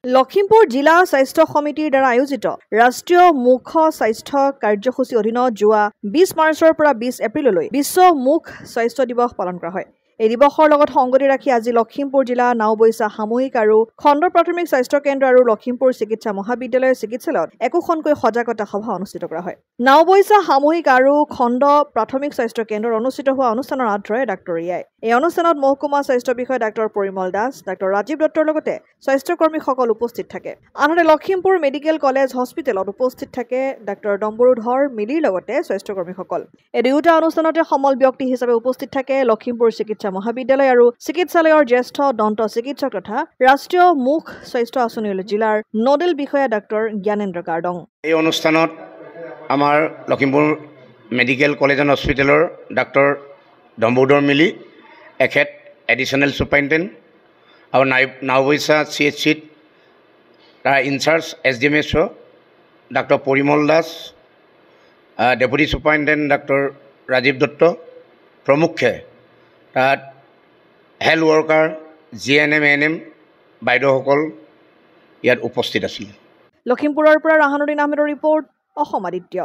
লখিমপুৰ জিলা স্বাস্থ্য সমিতিৰ দ্বাৰা আয়োজিত ৰাষ্ট্ৰীয় মুখ স্বাস্থ্য কাৰ্যসূচী অধীনত যোৱা 20 মাৰ্চৰ পৰা 20 এপ্ৰিললৈ বিশ্ব মুখ স্বাস্থ্য দিৱস পালন কৰা হয়। এই দিৱসৰ লগত সংগতি ৰাখি আজি লখিমপুৰ জিলা নাওবৈচা সামূহিক আৰু খণ্ড প্ৰাথমিক স্বাস্থ্য কেন্দ্ৰ আৰু লখিমপুৰ চিকিৎসা মহাবিদ্যালয়ৰ চিকিৎসালয়ত একোখনকৈ সজাগতা সভা অনুষ্ঠিত কৰা হয়। নাওবৈচা সামূহিক আৰু খণ্ড প্ৰাথমিক স্বাস্থ্য কেন্দ্ৰত অনুষ্ঠিত হোৱা অনুষ্ঠানৰ আঁতৰে ডাক্তৰ ৰিয়াই। এই অনুষ্ঠানত মহকুমা স্বাস্থ্য বিষয়া ডাক্তৰ পৰিমল দাস, ডাক্তৰ ৰাজীৱ দত্তৰ লগতে স্বাস্থ্যকৰ্মীসকল উপস্থিত থাকে। আনহাতে লখিমপুৰ মেডিকেল কলেজ হস্পিটেলত উপস্থিত থাকে ডাক্তৰ ডম্বৰুধৰ মিলিৰ লগতে স্বাস্থ্যকৰ্মীসকল। এই দুয়োটা অনুষ্ঠানতে সমল ব্যক্তি হিচাপে উপস্থিত থাকে লখিমপুৰ চিকিৎসা মহাবিদ্যালয় আৰু চিকিৎসালয়ৰ জ্যেষ্ঠ দন্ত চিকিৎসক তথা ৰাষ্ট্ৰীয় মুখ স্বাস্থ্য আঁচনিৰ জিলাৰ নডেল বিষয়া ডাক্তৰ জ্ঞানেন্দ্ৰ কাৰ্ডং। এই অনুষ্ঠানত আমাৰ লখিমপুৰ মেডিকেল কলেজ এণ্ড হস্পিটেলৰ ডাক্তৰ ডম্বৰুধৰ মিলি, এখেত এডিশ্যনেল ছুপাৰিণ্টেণ্ডেণ্ট আৰু নাওবৈচা CHCত তাৰ in charge SDMSO doctor Parimal Das, deputy superintendent doctor Rajib Dutta প্ৰমুখ্যে তাত হেল্থ ৱৰ্কাৰ, GNM, ANM বাইদেউসকল ইয়াত উপস্থিত আছিল। লখিমপুৰৰ পৰা ৰাহানুদ্দিন আহমেদৰ ৰিপৰ্ট, অসম আদিত্য।